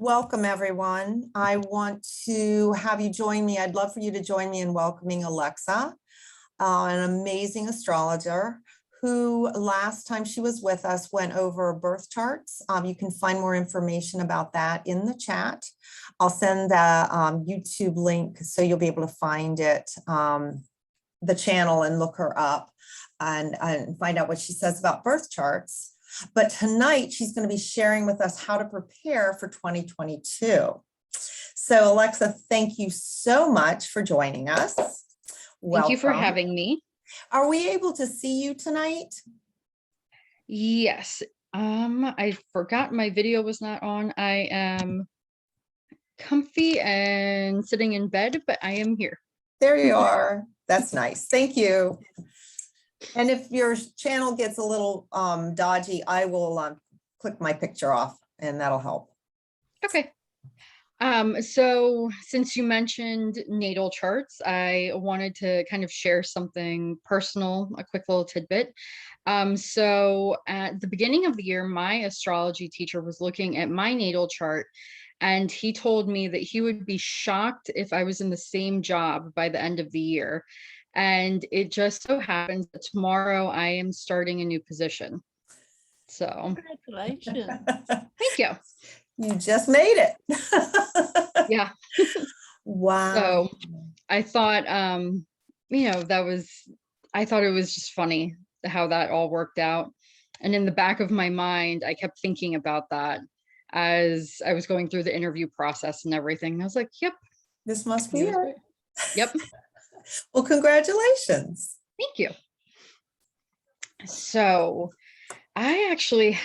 Welcome, everyone. I want to have you join me. I'd love for you to join me in welcoming Alexa, an amazing astrologer who last time she was with us went over birth charts. You can find more information about that in the chat. I'll send the YouTube link so you'll be able to find it, the channel, and look her up and find out what she says about birth charts. But tonight she's going to be sharing with us how to prepare for 2022. So Alexa, thank you so much for joining us. Thank you for having me. Are we able to see you tonight? Yes. I forgot my video was not on. I am comfy and sitting in bed, but I am here. There you are. That's nice. Thank you. And if your channel gets a little dodgy, I will click my picture off and that'll help. Okay. So since you mentioned natal charts, I wanted to kind of share something personal, a quick little tidbit. So at the beginning of the year, my astrology teacher was looking at my natal chart, and he told me that he would be shocked if I was in the same job by the end of the year. And it just so happens that tomorrow I am starting a new position. So congratulations. Thank you. You just made it. Yeah. Wow. So I thought, I thought it was just funny how that all worked out. And in the back of my mind, I kept thinking about that as I was going through the interview process and everything. I was like, yep. This must be it. Yep. Well, congratulations. Thank you. So I actually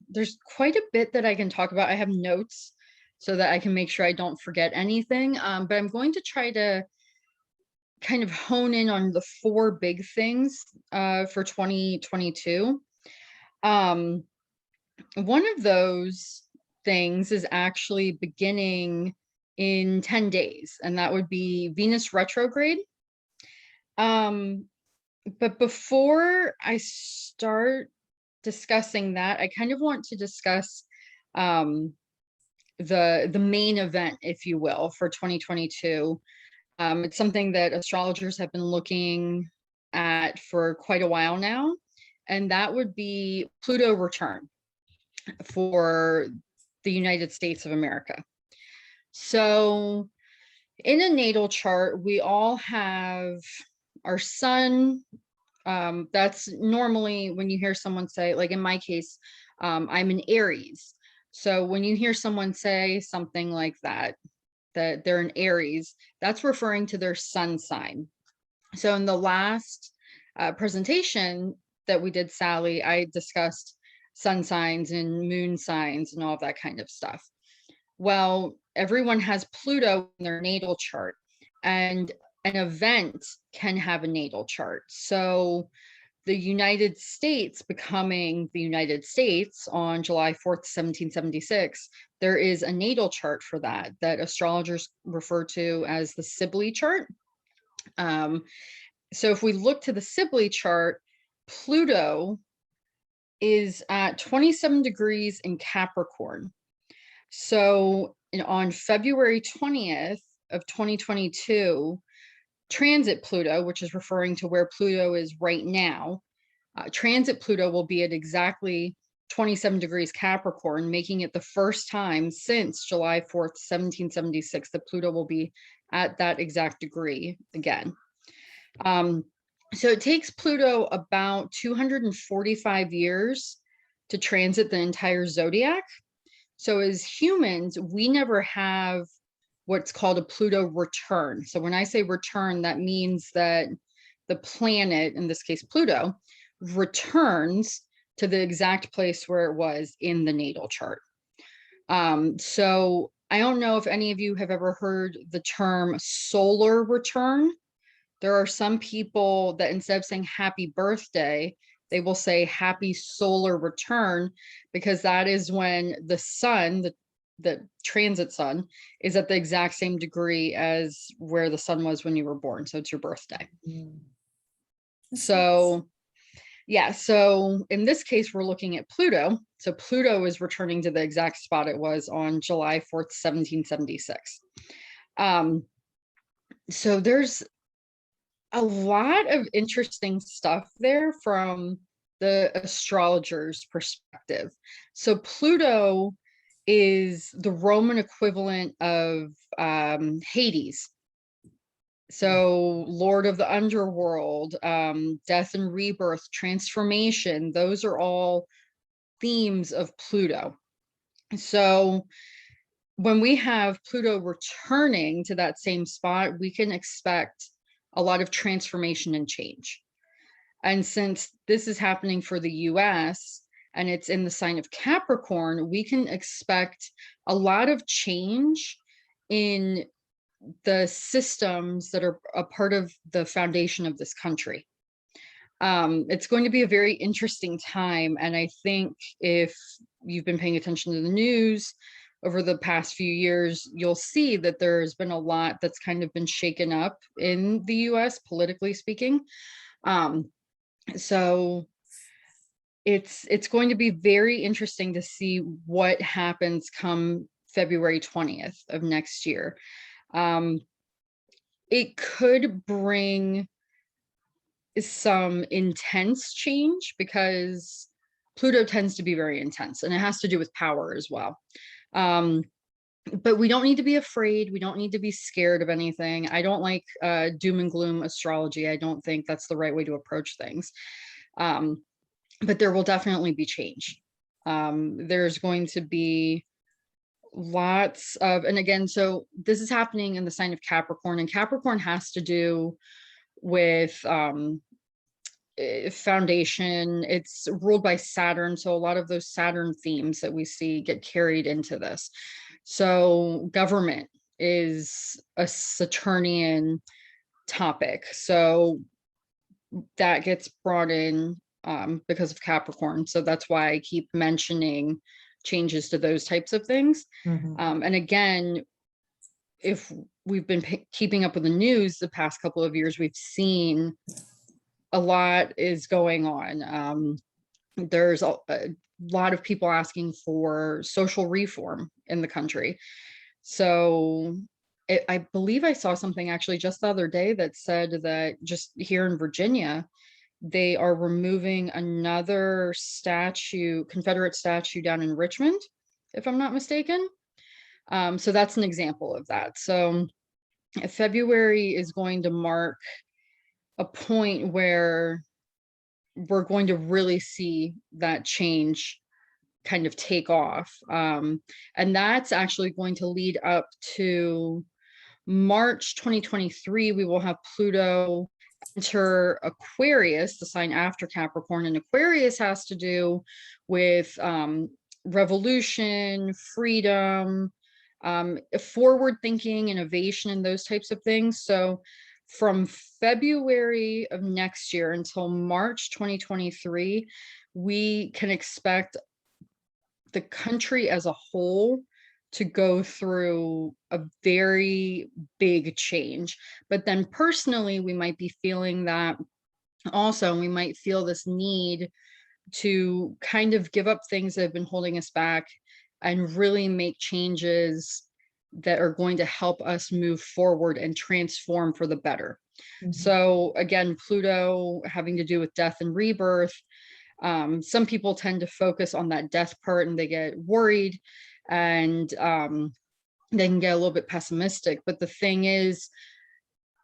there's quite a bit that I can talk about. I have notes so that I can make sure I don't forget anything. But I'm going to try to kind of hone in on the 4 big things for 2022. One of those things is actually beginning in 10 days, and that would be Venus retrograde. But before I start discussing that, I kind of want to discuss the main event, if you will, for 2022. It's something that astrologers have been looking at for quite a while now, and that would be Pluto return for the United States of America. So in a natal chart, we all have our sun. That's normally when you hear someone say, like in my case, I'm an Aries. So when you hear someone say something like that they're an Aries, that's referring to their sun sign. So in the last presentation that we did, Sally, I discussed sun signs and moon signs and all of that kind of stuff. Well, everyone has Pluto in their natal chart, and an event can have a natal chart. So the United States becoming the United States on July 4th, 1776, there is a natal chart for that astrologers refer to as the Sibley chart. So if we look to the Sibley chart, Pluto is at 27 degrees in Capricorn. So on February 20th of 2022, transit Pluto, which is referring to where Pluto is right now, transit Pluto will be at exactly 27 degrees Capricorn, making it the first time since July 4th, 1776, that Pluto will be at that exact degree again. So it takes Pluto about 245 years to transit the entire zodiac. So as humans, we never have what's called a Pluto return. So when I say return, that means that the planet, in this case Pluto, returns to the exact place where it was in the natal chart. So I don't know if any of you have ever heard the term solar return. There are some people that instead of saying happy birthday, they will say happy solar return, because that is when the sun, the transit sun, is at the exact same degree as where the sun was when you were born. So it's your birthday. So Yeah, so in this case, we're looking at Pluto. So Pluto is returning to the exact spot it was on July 4th, 1776. So there's a lot of interesting stuff there from the astrologer's perspective. So Pluto is the Roman equivalent of Hades. So Lord of the Underworld, death and rebirth, transformation, those are all themes of Pluto. So when we have Pluto returning to that same spot, we can expect a lot of transformation and change. And since this is happening for the US and it's in the sign of Capricorn, we can expect a lot of change in the systems that are a part of the foundation of this country. It's going to be a very interesting time. And I think if you've been paying attention to the news over the past few years, you'll see that there's been a lot that's kind of been shaken up in the US, politically speaking. So it's going to be very interesting to see what happens come February 20th of next year. It could bring some intense change because Pluto tends to be very intense, and it has to do with power as well. But we don't need to be afraid. We don't need to be scared of anything. I don't like doom and gloom astrology. I don't think that's the right way to approach things. But there will definitely be change. There's going to be lots of, and again, so this is happening in the sign of Capricorn, and Capricorn has to do with foundation. It's ruled by Saturn, so a lot of those Saturn themes that we see get carried into this. So government is a Saturnian topic, so that gets brought in because of Capricorn. So that's why I keep mentioning changes to those types of things. And again, if we've been keeping up with the news the past couple of years, we've seen a lot is going on. There's a lot of people asking for social reform in the country. So I believe I saw something actually just the other day that said that just here in Virginia, they are removing another statue, Confederate statue down in Richmond, if I'm not mistaken. So that's an example of that. So February is going to mark a point where we're going to really see that change kind of take off. And that's actually going to lead up to March 2023. We will have Pluto enter Aquarius, the sign after Capricorn, and Aquarius has to do with revolution, freedom, forward thinking, innovation, and those types of things. So from February of next year until March 2023, we can expect the country as a whole to go through a very big change. But then personally, we might be feeling that also. We might feel this need to kind of give up things that have been holding us back and really make changes that are going to help us move forward and transform for the better. So again, Pluto having to do with death and rebirth. Some people tend to focus on that death part and they get worried and they can get a little bit pessimistic. But the thing is,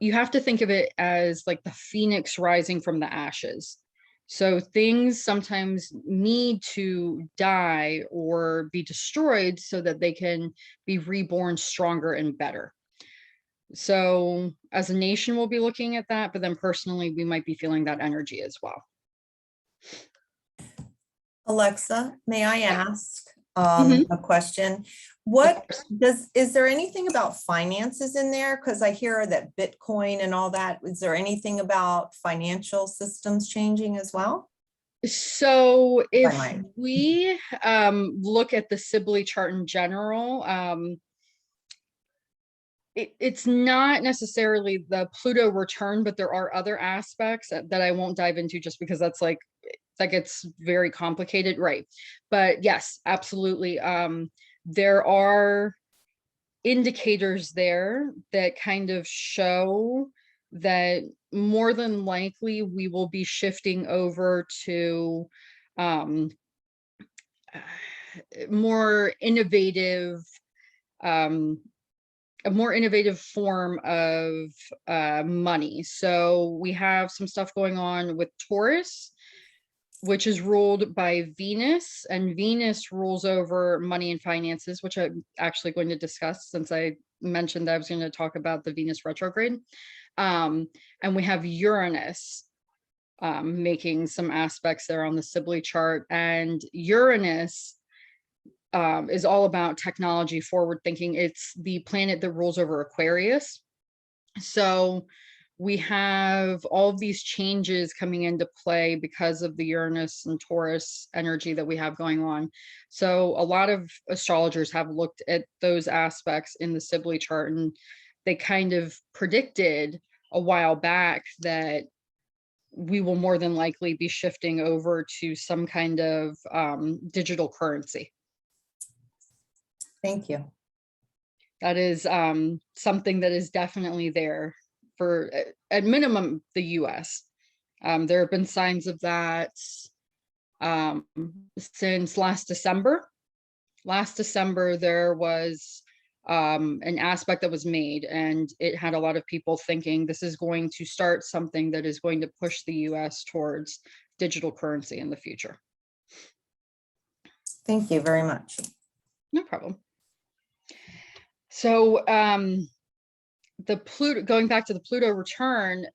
you have to think of it as like the phoenix rising from the ashes. So things sometimes need to die or be destroyed so that they can be reborn stronger and better. So as a nation, we'll be looking at that, but then personally, we might be feeling that energy as well. Alexa, may I ask Mhm. a question? Is there anything about finances in there? Because I hear that Bitcoin and all that. Is there anything about financial systems changing as well? So if might. we look at the Sibley chart in general, it's not necessarily the Pluto return, but there are other aspects that I won't dive into just because that's like that gets very complicated, right? But yes, absolutely. There are indicators there that kind of show that more than likely we will be shifting over to um, more innovative, um, a more innovative form of money. So we have some stuff going on with Taurus, which is ruled by Venus, and Venus rules over money and finances, which I'm actually going to discuss since I mentioned that I was going to talk about the Venus retrograde. And we have Uranus making some aspects there on the Sibley chart, and Uranus is all about technology, forward thinking. It's the planet that rules over Aquarius. So we have all of these changes coming into play because of the Uranus and Taurus energy that we have going on. So a lot of astrologers have looked at those aspects in the Sibley chart, and they kind of predicted a while back that we will more than likely be shifting over to some kind of digital currency. Thank you. That is something that is definitely there for, at minimum, the US. There have been signs of that since last December. Last December, there was an aspect that was made, and it had a lot of people thinking this is going to start something that is going to push the US towards digital currency in the future. Thank you very much. No problem. So the Pluto, going back to the Pluto return,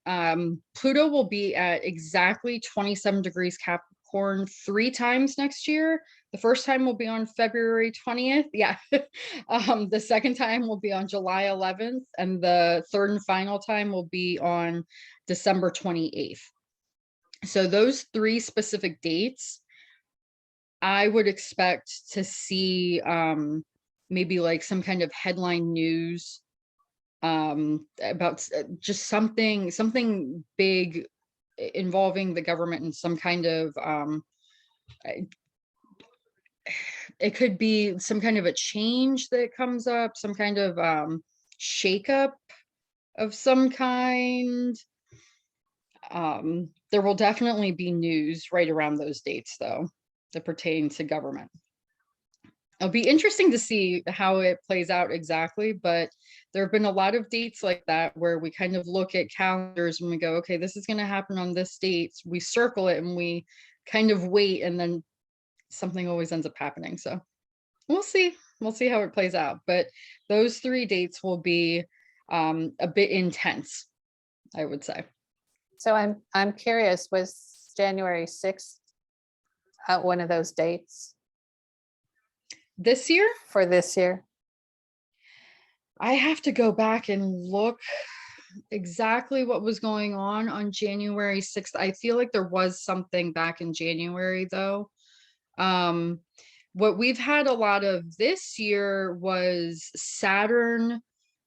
Pluto will be at exactly 27 degrees Capricorn 3 times next year. The first time will be on February 20th. Yeah. The second time will be on July 11th. And the third and final time will be on December 28th. So those 3 specific dates, I would expect to see maybe like some kind of headline news about just something big involving the government and some kind of it could be some kind of a change that comes up, some kind of shakeup of some kind. There will definitely be news right around those dates, though, that pertain to government. It'll be interesting to see how it plays out exactly, but there have been a lot of dates like that where we kind of look at calendars and we go, okay, this is going to happen on this date. We circle it and we kind of wait, and then something always ends up happening. So we'll see. We'll see how it plays out. But those 3 dates will be a bit intense, I would say. So I'm curious, was January 6th one of those dates This year? for this year? I have to go back and look exactly what was going on January 6th. I feel like there was something back in January, though. What we've had a lot of this year was Saturn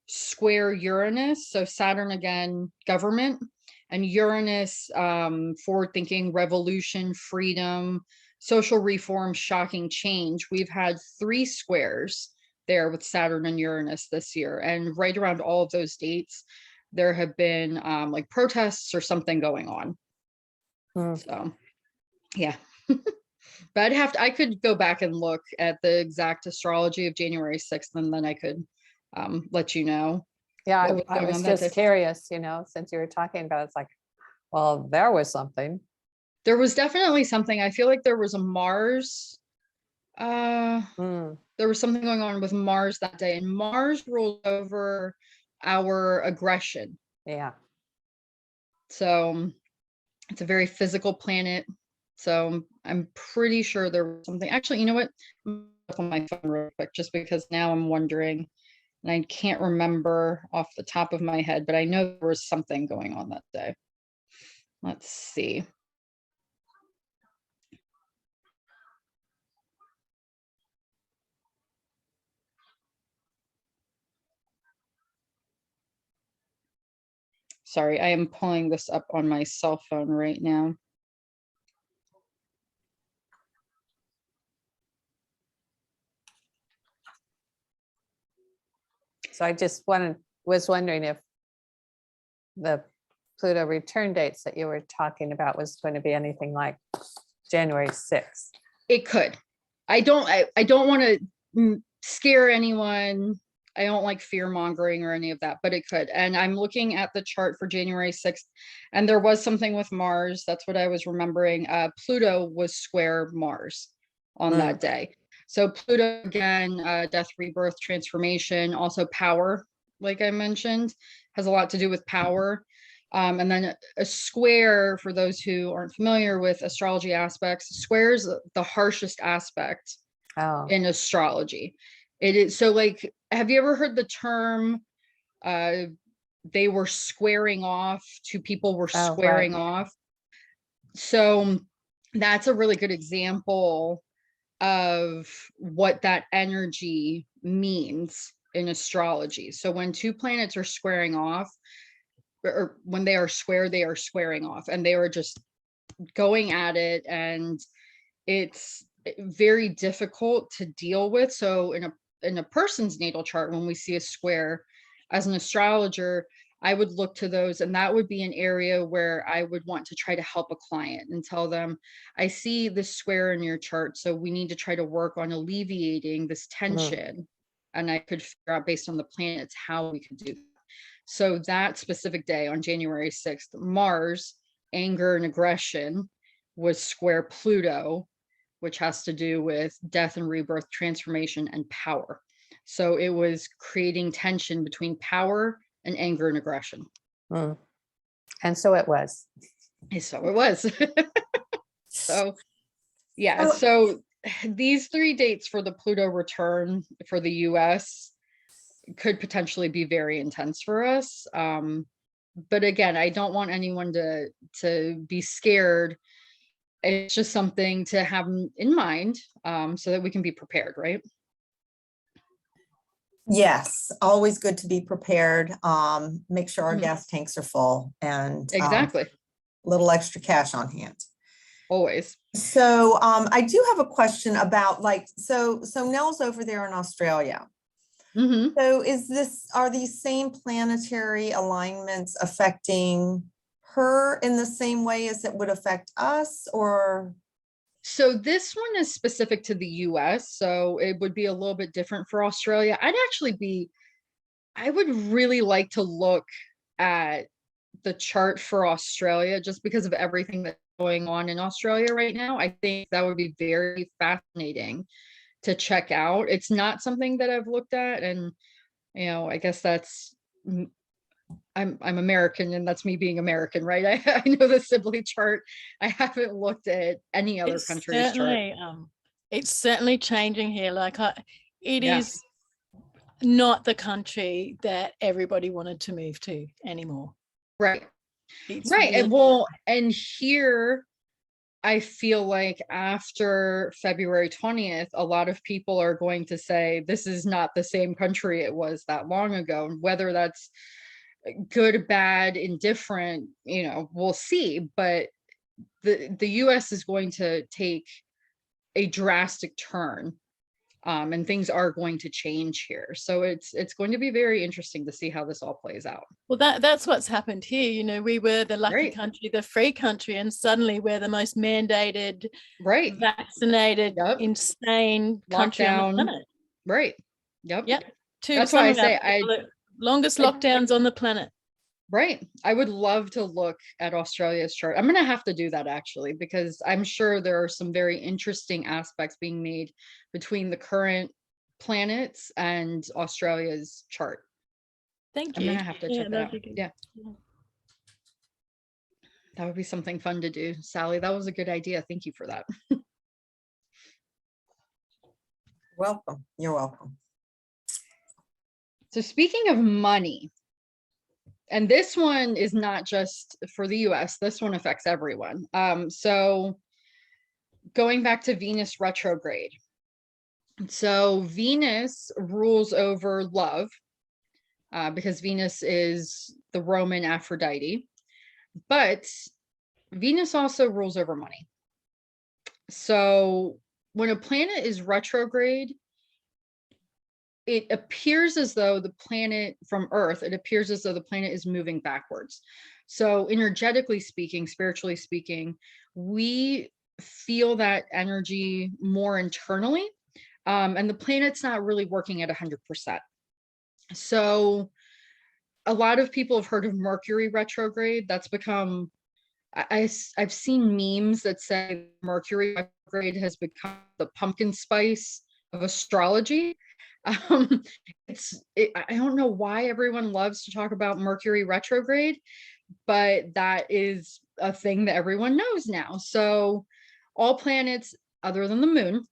square Uranus. So Saturn, again, government, and Uranus, forward thinking, revolution, freedom, social reform, shocking change. We've had 3 squares there with Saturn and Uranus this year. And right around all of those dates, there have been like protests or something going on. So, yeah. But I could go back and look at the exact astrology of January 6th, and then I could let you know. Yeah, I was just curious, since you were talking about it, it's like, well, there was something. There was definitely something. I feel like there was a Mars. There was something going on with Mars that day, and Mars ruled over our aggression. Yeah. So it's a very physical planet. So I'm pretty sure there was something. Actually, you know what? I'm up on my phone real quick, just because now I'm wondering, and I can't remember off the top of my head, but I know there was something going on that day. Let's see. Sorry, I am pulling this up on my cell phone right now. So I just was wondering if the Pluto return dates that you were talking about was going to be anything like January 6th. It could. I don't want to scare anyone. I don't like fear mongering or any of that, but it could. And I'm looking at the chart for January 6th, and there was something with Mars. That's what I was remembering. Pluto was square Mars on that day. So Pluto, again, death, rebirth, transformation, also power, like I mentioned, has a lot to do with power. And then a square, for those who aren't familiar with astrology aspects, square is the harshest aspect in astrology. It is so, like, have you ever heard the term they were squaring off, two people were squaring off? So that's a really good example of what that energy means in astrology. So when two planets are squaring off, or when they are squaring off, and they are just going at it, and it's very difficult to deal with. So in a person's natal chart, when we see a square, as an astrologer, I would look to those, and that would be an area where I would want to try to help a client and tell them, I see this square in your chart, so we need to try to work on alleviating this tension. And I could figure out, based on the planets, how we could do that. So that specific day on January 6th, Mars, anger and aggression, was square Pluto, which has to do with death and rebirth, transformation, and power. So it was creating tension between power and anger and aggression. And so it was. And so it was. So, yeah. So these 3 dates for the Pluto return for the US could potentially be very intense for us. But again, I don't want anyone to be scared. It's just something to have in mind, so that we can be prepared, right? Yes, always good to be prepared. Make sure our gas tanks are full and Exactly. little extra cash on hand. Always. So I do have a question about, like, so Nell's over there in Australia. So are these same planetary alignments affecting her in the same way as it would affect us, or? So this one is specific to the US, so it would be a little bit different for Australia. I would really like to look at the chart for Australia, just because of everything that's going on in Australia right now. I think that would be very fascinating to check out. It's not something that I've looked at, and I guess that's, I'm American, and that's me being American, right? I know the Sibley chart. I haven't looked at any other country's chart. It's certainly changing here. Like it is not the country that everybody wanted to move to anymore. Right. It's right. really- And well, and here I feel like after February 20th, a lot of people are going to say, this is not the same country it was that long ago. And whether that's good, bad, indifferent, we'll see. But the US is going to take a drastic turn, and things are going to change here. So it's going to be very interesting to see how this all plays out. Well, that's what's happened here. We were the lucky country, the free country, and suddenly we're the most mandated, vaccinated, insane country on the planet. Right. Yep. That's why I say longest lockdowns on the planet. Right. I would love to look at Australia's chart. I'm going to have to do that, actually, because I'm sure there are some very interesting aspects being made between the current planets and Australia's chart. Thank you. I'm going to have to check that out. Yeah. That would be something fun to do. Sally, that was a good idea. Thank you for that. Welcome. You're welcome. So speaking of money, and this one is not just for the US, this one affects everyone. So going back to Venus retrograde. So Venus rules over love, because Venus is the Roman Aphrodite, but Venus also rules over money. So when a planet is retrograde, it appears as though the planet from Earth, it appears as though the planet is moving backwards. So energetically speaking, spiritually speaking, we feel that energy more internally. And the planet's not really working at 100%. So a lot of people have heard of Mercury retrograde. That's become, I've seen memes that say Mercury retrograde has become the pumpkin spice of astrology. I don't know why everyone loves to talk about Mercury retrograde, but that is a thing that everyone knows now. So all planets other than the moon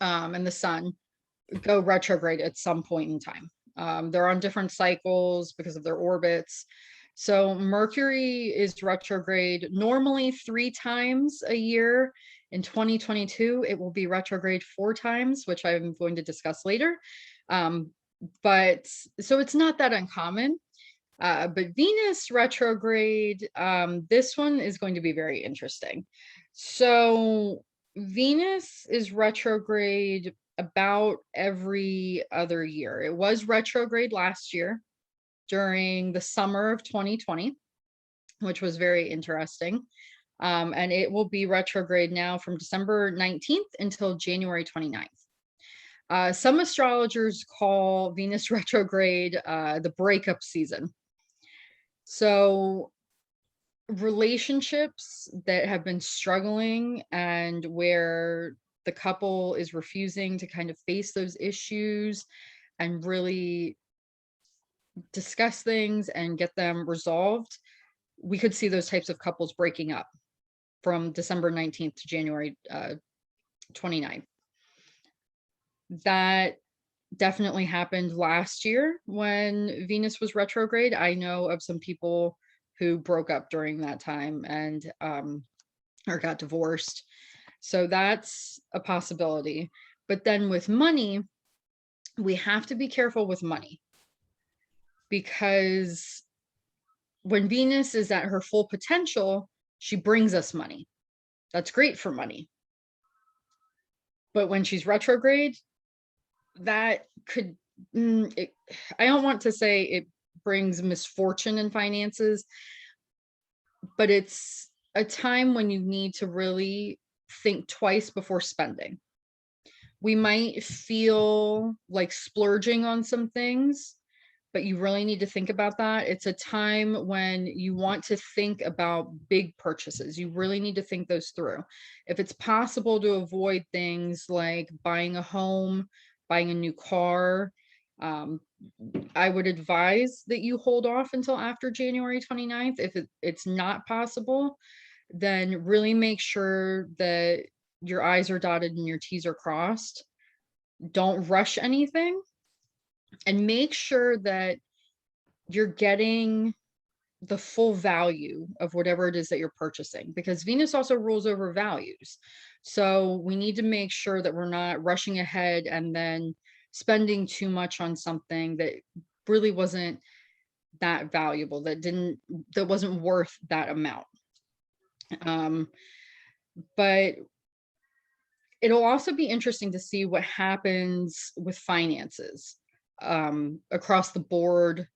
and the sun go retrograde at some point in time. They're on different cycles because of their orbits. So Mercury is retrograde normally 3 times a year. In 2022, it will be retrograde 4 times, which I'm going to discuss later. But so it's not that uncommon. But Venus retrograde, this one is going to be very interesting. So Venus is retrograde about every other year. It was retrograde last year during the summer of 2020, which was very interesting. And it will be retrograde now from December 19th until January 29th. Some astrologers call Venus retrograde the breakup season. So relationships that have been struggling and where the couple is refusing to kind of face those issues and really discuss things and get them resolved, we could see those types of couples breaking up from December 19th to January 29th. That definitely happened last year when Venus was retrograde. I know of some people who broke up during that time and or got divorced. So that's a possibility. But then with money, we have to be careful with money, because when Venus is at her full potential, she brings us money. That's great for money. But when she's retrograde, that could, I don't want to say it brings misfortune in finances, but it's a time when you need to really think twice before spending. We might feel like splurging on some things, but you really need to think about that. It's a time when you want to think about big purchases. You really need to think those through. If it's possible to avoid things like buying a home, buying a new car, I would advise that you hold off until after January 29th. If it's not possible, then really make sure that your I's are dotted and your T's are crossed. Don't rush anything, and make sure that you're getting the full value of whatever it is that you're purchasing, because Venus also rules over values. So we need to make sure that we're not rushing ahead and then spending too much on something that really wasn't that valuable, that wasn't worth that amount. But it'll also be interesting to see what happens with finances across the board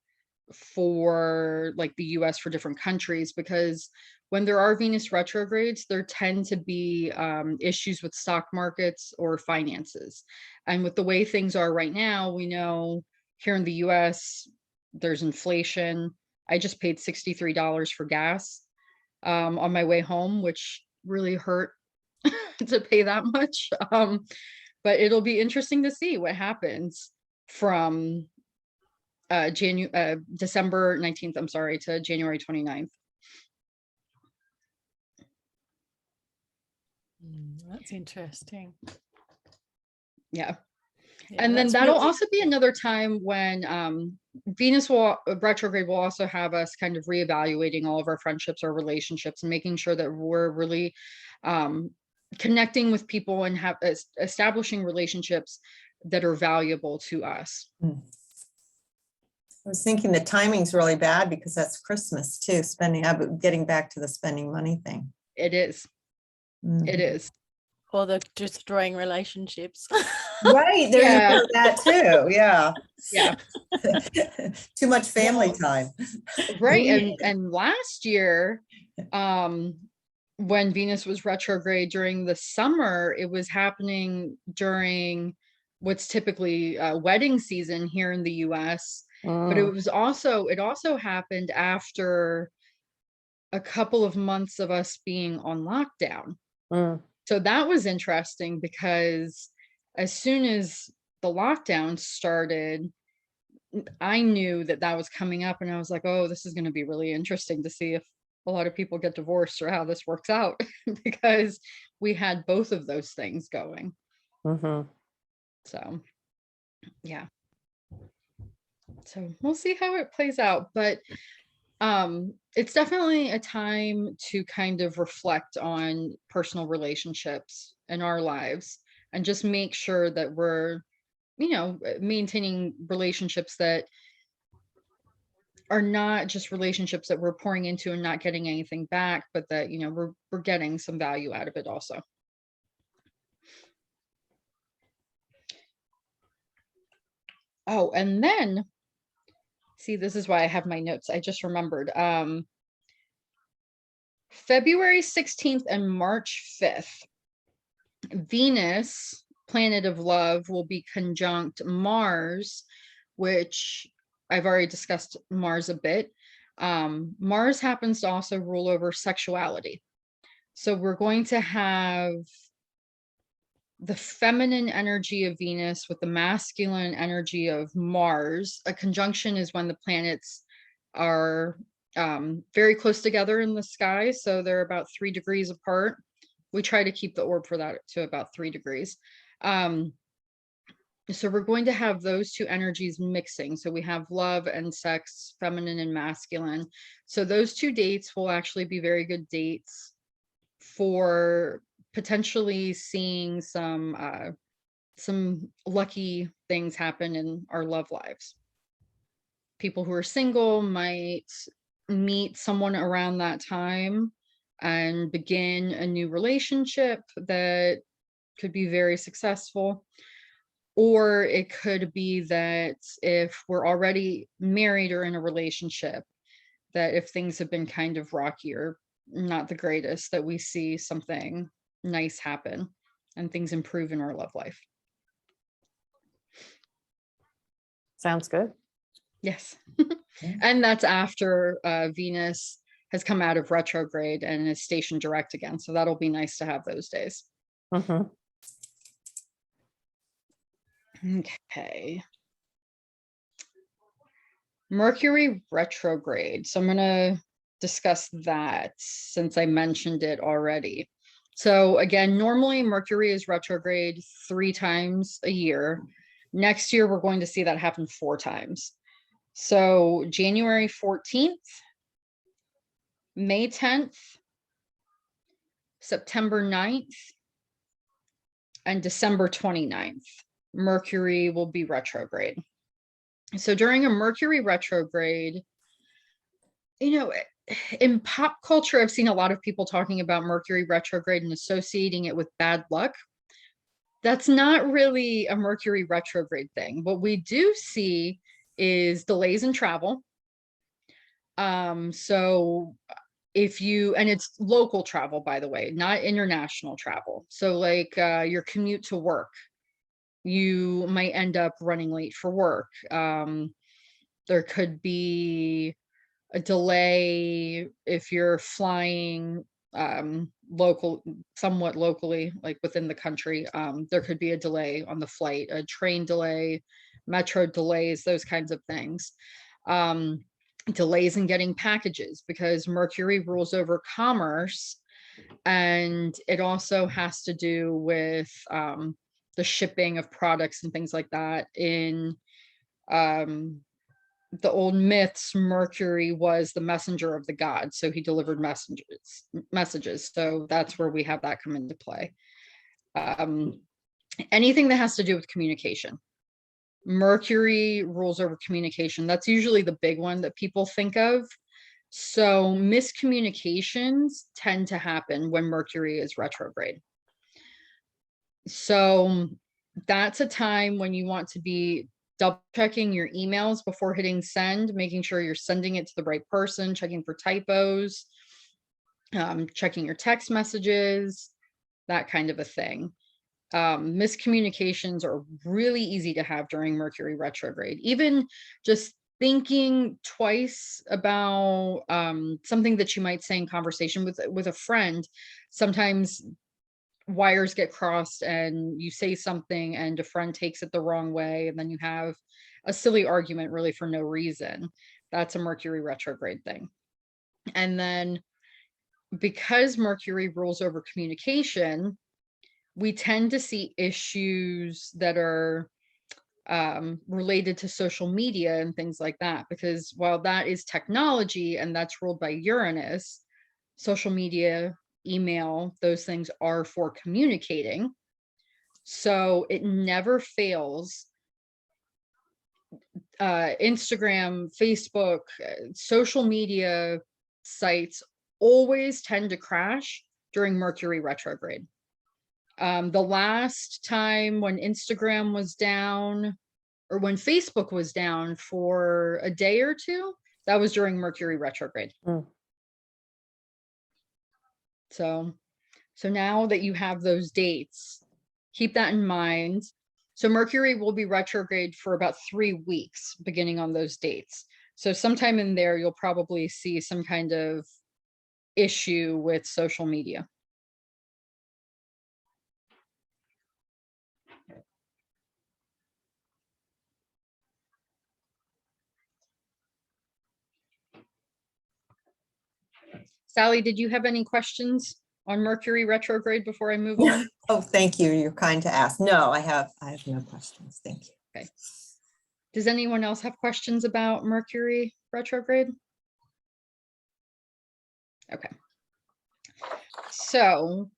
for like the US, for different countries, because when there are Venus retrogrades, there tend to be issues with stock markets or finances. And with the way things are right now, we know here in the US, there's inflation. I just paid $63 for gas on my way home, which really hurt to pay that much. But it'll be interesting to see what happens from December 19th, I'm sorry, to January 29th. That's interesting. Yeah. And then that'll also be another time when Venus retrograde will also have us kind of reevaluating all of our friendships or relationships and making sure that we're really connecting with people and establishing relationships that are valuable to us. I was thinking the timing's really bad because that's Christmas too, getting back to the spending money thing. It is. It is. or the destroying relationships. Right, there you go, that too, yeah. Yeah. Too much family time. Right. And last year, when Venus was retrograde during the summer, it was happening during what's typically wedding season here in the US. But it also happened after a couple of months of us being on lockdown. So that was interesting because as soon as the lockdown started, I knew that that was coming up, and I was like, oh, this is going to be really interesting to see if a lot of people get divorced or how this works out, because we had both of those things going. So, yeah. So we'll see how it plays out, but it's definitely a time to kind of reflect on personal relationships in our lives and just make sure that we're, you know, maintaining relationships that are not just relationships that we're pouring into and not getting anything back, but that, you know, we're getting some value out of it also. Oh, and then, see, this is why I have my notes. I just remembered. February 16th and March 5th, Venus, planet of love, will be conjunct Mars, which I've already discussed Mars a bit. Mars happens to also rule over sexuality. So we're going to have the feminine energy of Venus with the masculine energy of Mars. A conjunction is when the planets are very close together in the sky. So they're about 3 degrees apart. We try to keep the orb for that to about 3 degrees. So we're going to have those two energies mixing. So we have love and sex, feminine and masculine. So those 2 dates will actually be very good dates for potentially seeing some lucky things happen in our love lives. People who are single might meet someone around that time and begin a new relationship that could be very successful. Or it could be that if we're already married or in a relationship, that if things have been kind of rocky or not the greatest, that we see something nice happen and things improve in our love life. Sounds good. Yes. And that's after Venus has come out of retrograde and is stationed direct again. So that'll be nice to have those days. Okay. Mercury retrograde. So I'm going to discuss that since I mentioned it already. So again, normally Mercury is retrograde 3 times a year. Next year, we're going to see that happen 4 times. So January 14th, May 10th, September 9th, and December 29th, Mercury will be retrograde. So during a Mercury retrograde, you know, in pop culture, I've seen a lot of people talking about Mercury retrograde and associating it with bad luck. That's not really a Mercury retrograde thing. What we do see is delays in travel. So if you, and it's local travel, by the way, not international travel. So like your commute to work, you might end up running late for work. There could be a delay if you're flying somewhat locally, like within the country. There could be a delay on the flight, a train delay, metro delays, those kinds of things. Delays in getting packages, because Mercury rules over commerce, and it also has to do with the shipping of products and things like that. In the old myths, Mercury was the messenger of the gods, so he delivered messages. So that's where we have that come into play. Anything that has to do with communication. Mercury rules over communication. That's usually the big one that people think of. So miscommunications tend to happen when Mercury is retrograde. So that's a time when you want to be double checking your emails before hitting send, making sure you're sending it to the right person, checking for typos, checking your text messages, that kind of a thing. Miscommunications are really easy to have during Mercury retrograde. Even just thinking twice about something that you might say in conversation with a friend, sometimes wires get crossed and you say something and a friend takes it the wrong way, and then you have a silly argument really for no reason. That's a Mercury retrograde thing. And then because Mercury rules over communication, we tend to see issues that are related to social media and things like that, because while that is technology and that's ruled by Uranus, social media, email, those things are for communicating. So it never fails. Instagram, Facebook, social media sites always tend to crash during Mercury retrograde. The last time when Instagram was down, or when Facebook was down for a day or two, that was during Mercury retrograde. So now that you have those dates, keep that in mind. So Mercury will be retrograde for about 3 weeks, beginning on those dates. So sometime in there, you'll probably see some kind of issue with social media. Sally, did you have any questions on Mercury retrograde before I move on? Oh, thank you. You're kind to ask. No, I have no questions. Thank you. Okay. Does anyone else have questions about Mercury retrograde? Okay. So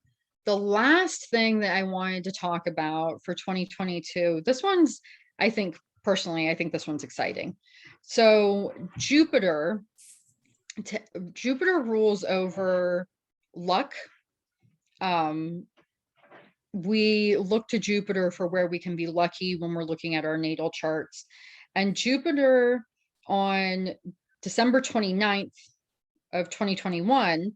the last thing that I wanted to talk about for 2022, this one's, I think personally, I think this one's exciting. So Jupiter rules over luck. We look to Jupiter for where we can be lucky when we're looking at our natal charts. And Jupiter on December 29th of 2021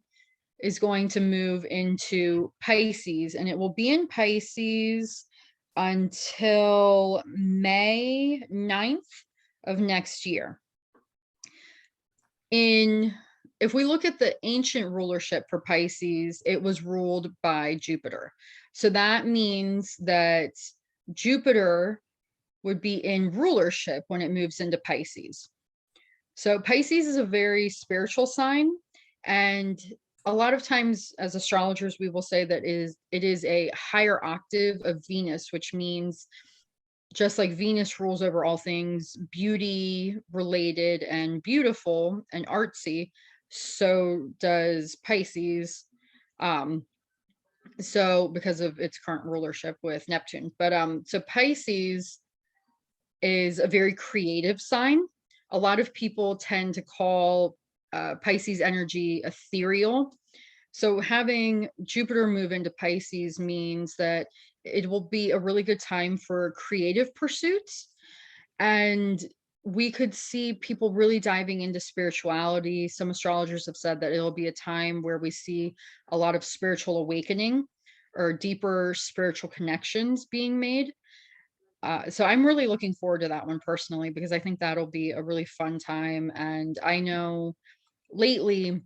is going to move into Pisces, and it will be in Pisces until May 9th of next year. If we look at the ancient rulership for Pisces, it was ruled by Jupiter. So that means that Jupiter would be in rulership when it moves into Pisces. So Pisces is a very spiritual sign, and a lot of times as astrologers, we will say that it is a higher octave of Venus, which means just like Venus rules over all things beauty related and beautiful and artsy, so does Pisces. So because of its current rulership with Neptune, but so Pisces is a very creative sign. A lot of people tend to call Pisces energy ethereal. So having Jupiter move into Pisces means that it will be a really good time for creative pursuits. And we could see people really diving into spirituality. Some astrologers have said that it'll be a time where we see a lot of spiritual awakening or deeper spiritual connections being made. So I'm really looking forward to that one personally, because I think that'll be a really fun time. And I know lately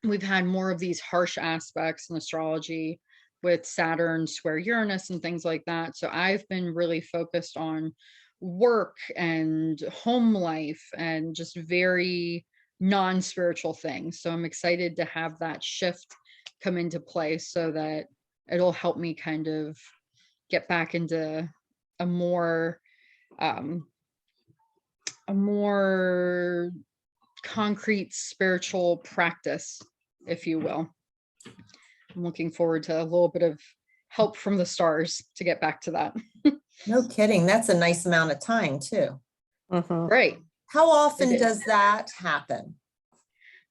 we've had more of these harsh aspects in astrology with Saturn square Uranus and things like that. So I've been really focused on work and home life and just very non-spiritual things. So I'm excited to have that shift come into play so that it'll help me kind of get back into a more concrete spiritual practice, if you will. I'm looking forward to a little bit of help from the stars to get back to that. No kidding. That's a nice amount of time too. Right. How often does that happen?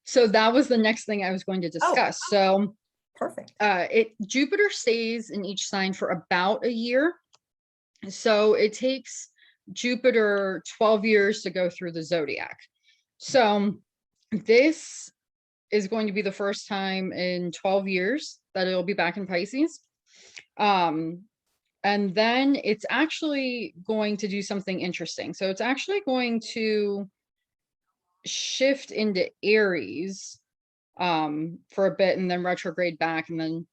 So that was the next thing I was going to discuss. So Perfect. Jupiter stays in each sign for about a year. So it takes Jupiter 12 years to go through the zodiac. So this is going to be the first time in 12 years that it'll be back in Pisces. And then it's actually going to do something interesting. So it's actually going to shift into Aries for a bit and then retrograde back, and then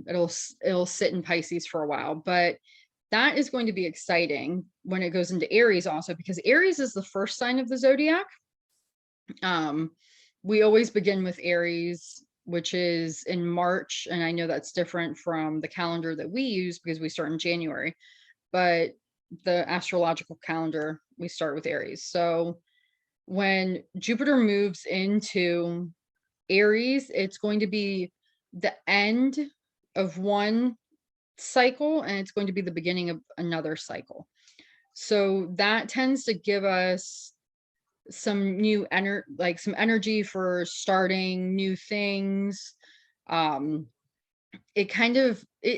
it'll sit in Pisces for a while. But that is going to be exciting when it goes into Aries also, because Aries is the first sign of the zodiac. We always begin with Aries, which is in March, and I know that's different from the calendar that we use because we start in January, but the astrological calendar, we start with Aries. So when Jupiter moves into Aries, it's going to be the end of one cycle and it's going to be the beginning of another cycle. So that tends to give us some new some energy for starting new things. It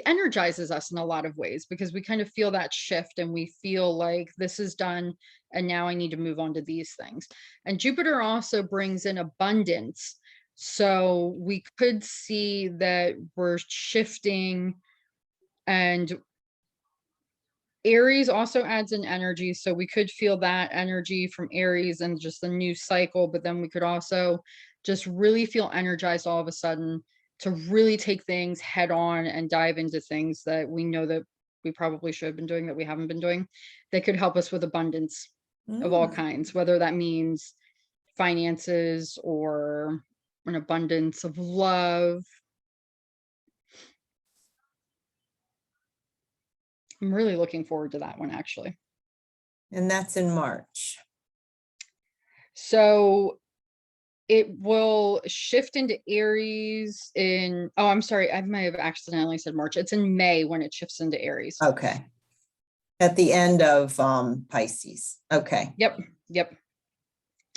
energizes us in a lot of ways because we kind of feel that shift and we feel like this is done and now I need to move on to these things. And Jupiter also brings in abundance. So we could see that we're shifting, and Aries also adds an energy. So we could feel that energy from Aries and just the new cycle, but then we could also just really feel energized all of a sudden to really take things head on and dive into things that we know that we probably should have been doing that we haven't been doing. That could help us with abundance of all kinds, whether that means finances or an abundance of love. I'm really looking forward to that one, actually. And that's in March. So it will shift into Aries in, oh, I'm sorry, I might have accidentally said March. It's in May when it shifts into Aries. Okay. At the end of Pisces. Okay. Yep.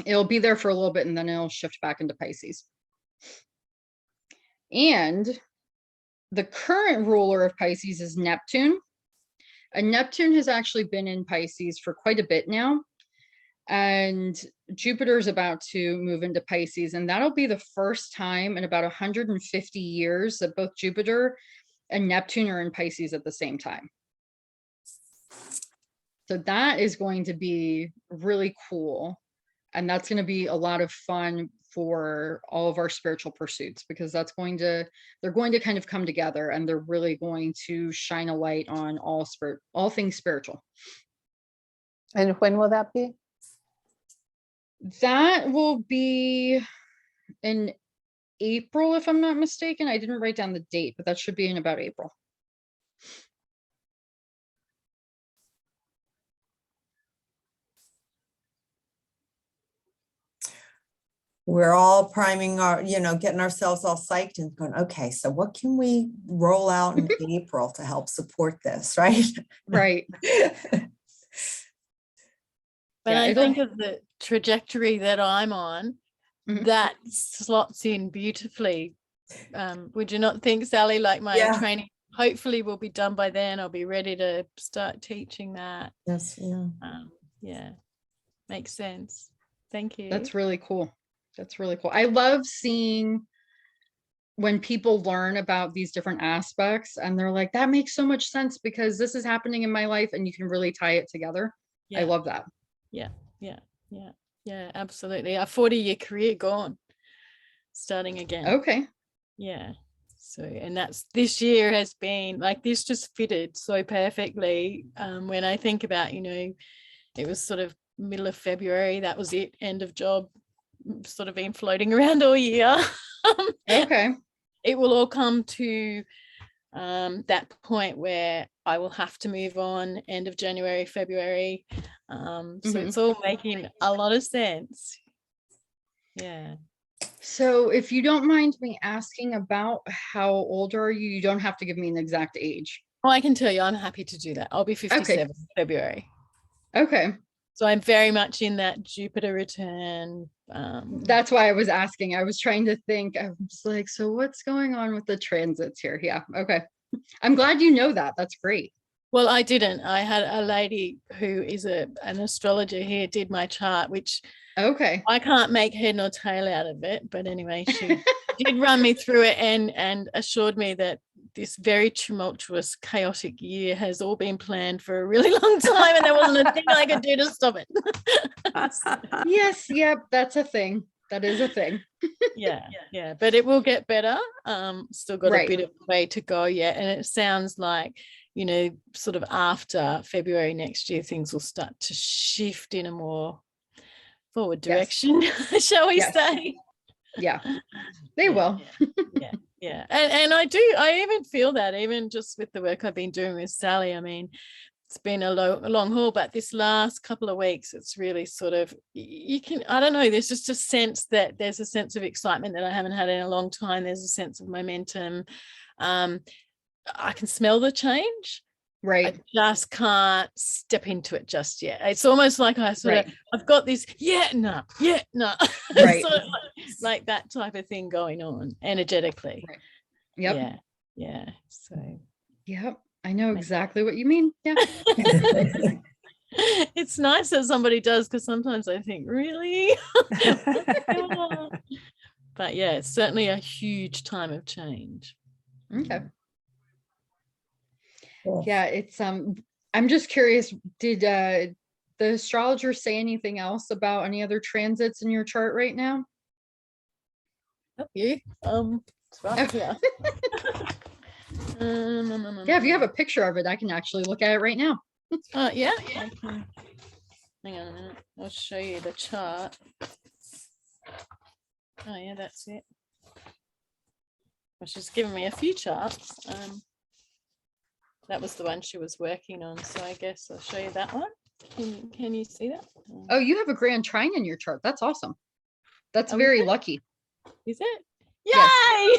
It'll be there for a little bit and then it'll shift back into Pisces. And the current ruler of Pisces is Neptune. And Neptune has actually been in Pisces for quite a bit now. And Jupiter is about to move into Pisces. And that'll be the first time in about 150 years that both Jupiter and Neptune are in Pisces at the same time. So that is going to be really cool. And that's going to be a lot of fun for all of our spiritual pursuits, because they're going to kind of come together and they're really going to shine a light on all things spiritual. And when will that be? That will be in April, if I'm not mistaken. I didn't write down the date, but that should be in about April. We're all priming our, getting ourselves all psyched and going, okay, so what can we roll out in April to help support this, right? Right. But yeah, I think of the trajectory that I'm on, that slots in beautifully. Would you not think, Sally? Like my training hopefully will be done by then. I'll be ready to start teaching that. Yes. Yeah. Makes sense. Thank you. That's really cool. I love seeing when people learn about these different aspects and they're like, that makes so much sense because this is happening in my life, and you can really tie it together. Yeah. I love that. Yeah, absolutely. A 40-year career gone, starting again. Okay. Yeah. So, and this year has been like, this just fitted so perfectly. When I think about, it was sort of middle of February, that was it, end of job, sort of been floating around all year. Okay. It will all come to that point where I will have to move on end of January, February. So it's all making a lot of sense. Yeah. So if you don't mind me asking, about how old are you? You don't have to give me an exact age. Oh, I can tell you, I'm happy to do that. I'll be 57 in February. Okay. So I'm very much in that Jupiter return That's why I was asking. I was trying to think. I was like, so what's going on with the transits here? Yeah. Okay. I'm glad you know that. That's great. Well, I didn't. I had a lady who is an astrologer here did my chart, which Okay. I can't make head nor tail out of it. But anyway, she did run me through it and assured me that this very tumultuous, chaotic year has all been planned for a really long time, and there wasn't a thing I could do to stop it. Yes. Yep. That's a thing. That is a thing. Yeah, but it will get better. Still got Right. a bit of way to go yet, and it sounds like, you know, sort of after February next year, things will start to shift in a more forward Yes. direction, shall we Yes. say? Yeah. They will. Yeah. And I even feel that, even just with the work I've been doing with Sally. I mean, it's been a long haul, but this last couple of weeks, it's really sort of, you can, I don't know, there's just a sense that there's a sense of excitement that I haven't had in a long time. There's a sense of momentum. I can smell the change. Right. I just can't step into it just yet. It's almost like I sort of, I've got this, no. Right. Sort of like that type of thing going on energetically. Right. Yep. Yeah. So. Yep. I know exactly what you mean. Yeah. It's nice that somebody does, because sometimes I think, really? But yeah, it's certainly a huge time of change. Okay. Cool. Yeah, it's I'm just curious, did the astrologer say anything else about any other transits in your chart right now? Yeah. It's right here. Yeah, if you have a picture of it, I can actually look at it right now. Yeah. I can. Hang on a minute. I'll show you the chart. Oh yeah, that's it. Well, she's given me a few charts. That was the one she was working on, so I guess I'll show you that one. Can you see that? Oh, you have a grand trine in your chart. That's awesome. That's Oh, very is it? lucky. Is it? Yes. Yay!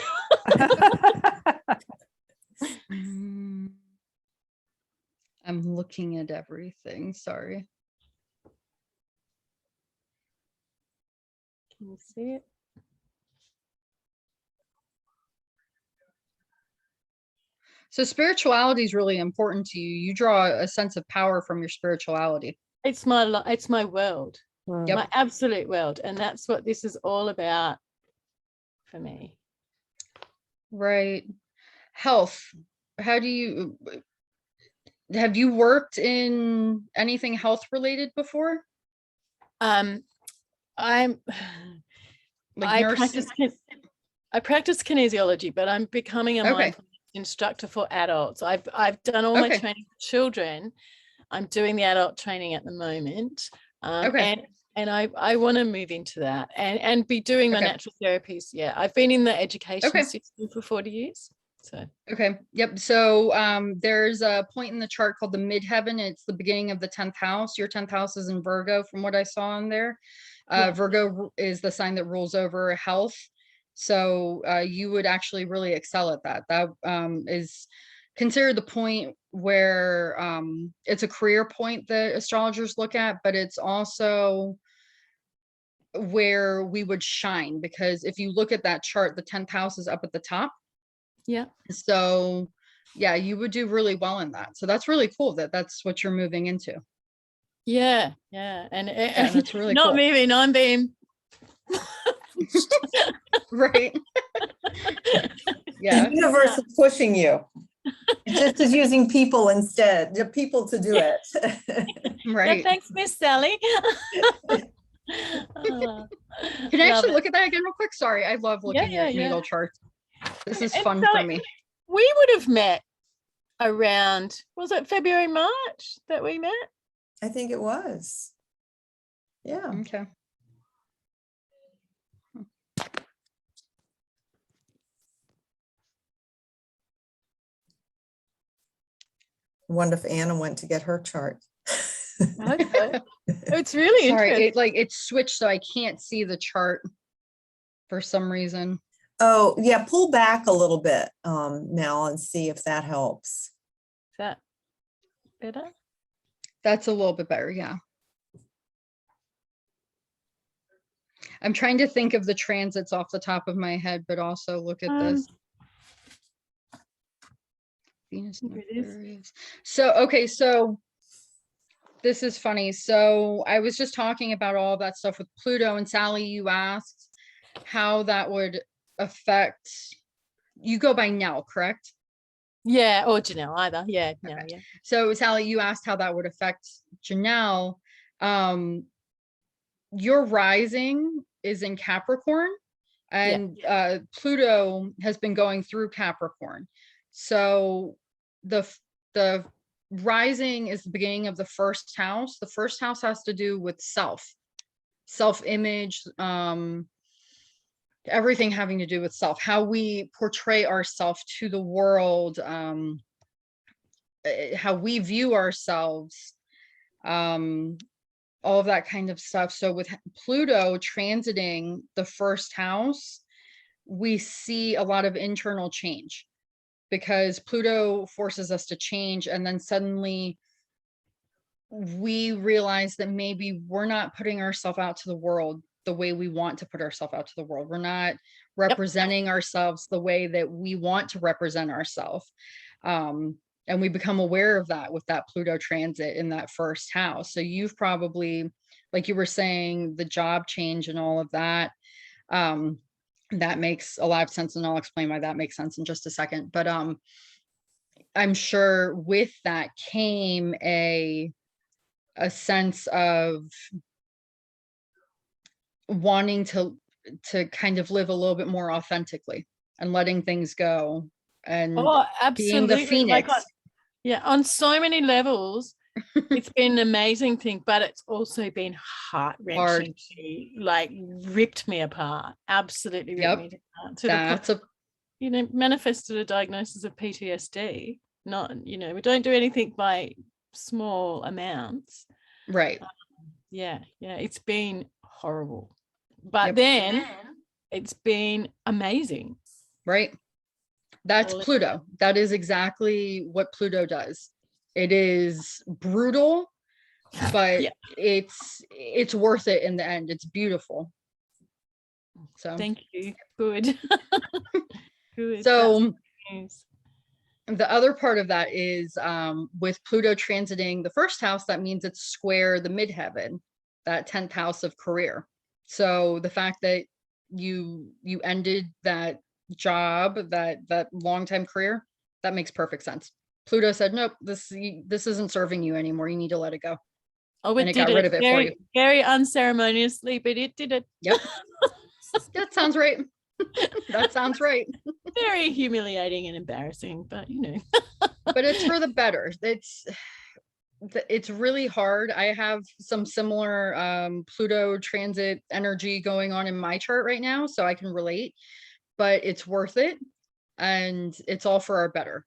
I'm looking at everything. Sorry. Can you see it? So spirituality is really important to you. You draw a sense of power from your spirituality. It's my world. Yep. My absolute world, and that's what this is all about for me. Right. Health. Have you worked in anything health related before? I'm Like I nurse? practice kinesiology, but I'm becoming a Okay. mindfulness instructor for adults. I've done all my Okay. training for children. I'm doing the adult training at the moment. Okay. And I want to move into that and be doing my Okay. natural therapies. Yeah, I've been in the education Okay. system for 40 years. So Okay. Yep. So there's a point in the chart called the midheaven. It's the beginning of the 10th house. Your 10th house is in Virgo from what I saw in there. Yeah. Virgo is the sign that rules over health. So you would actually really excel at that. That is considered the point where it's a career point that astrologers look at, but it's also where we would shine, because if you look at that chart, the 10th house is up at the top. yeah. So yeah, you would do really well in that. So that's really cool that that's what you're moving into. Yeah. And That's really not cool. moving, I'm being Right. Yeah. The universe is pushing you. It just is using people instead, the people to do it. Right. Yeah, thanks, Miss Sally. Can I actually look at that again real quick? Sorry, I love looking at yeah. natal charts. This is And fun so for me. We would have met around, was it February, March that we met? I think it was. Yeah. Okay. I wonder if Anna went to get her chart. Okay. It's really Sorry, interesting. it switched, so I can't see the chart for some reason. Oh, yeah, pull back a little bit, Mel, and see if that helps. Is that better? That's a little bit better, yeah. I'm trying to think of the transits off the top of my head, but also look at this. Venus and Here it is. Aquarius. So, okay, so this is funny. So I was just talking about all that stuff with Pluto, and Sally, you asked how that would affect, you go by Nell, correct? Yeah, or Janelle, either. Yeah, no, Okay. yeah. So Sally, you asked how that would affect Janelle. Your rising is in Capricorn, and Pluto has been going through Capricorn. So the rising is the beginning of the first house. The first house has to do with self-image, everything having to do with self, how we portray ourselves to the world, how we view ourselves, all of that kind of stuff. So with Pluto transiting the first house, we see a lot of internal change, because Pluto forces us to change, and then suddenly we realize that maybe we're not putting ourselves out to the world the way we want to put ourselves out to the world. We're not representing ourselves the way that we want to represent ourselves. And we become aware of that with that Pluto transit in that first house. So you've probably, like you were saying, the job change and all of that, that makes a lot of sense. And I'll explain why that makes sense in just a second. But I'm sure with that came a sense of wanting to kind of live a little bit more authentically and letting things go, and being absolutely. the Phoenix. Yeah, on so many levels, it's been an amazing thing, but it's also been heart-wrenching. Like ripped me apart. Absolutely ripped me apart. To That's the point, manifested a diagnosis of PTSD. Not, we don't do anything by small amounts. Right. Yeah, it's been horrible. But then it's been amazing. Right. That's Pluto. That is exactly what Pluto does. It is brutal, but it's worth it in the end. It's beautiful. So thank you. Good. Good. So the other part of that is with Pluto transiting the first house, that means it's square the midheaven, that 10th house of career. So the fact that you ended that job, that long-time career, that makes perfect sense. Pluto said, nope, this isn't serving you anymore. You need to let it go. Oh, and it got rid of it for you. Very unceremoniously, but it did it. Yep. That sounds right. That sounds right. Very humiliating and embarrassing, but but it's for the better. It's really hard. I have some similar Pluto transit energy going on in my chart right now, so I can relate, but it's worth it, and it's all for our better.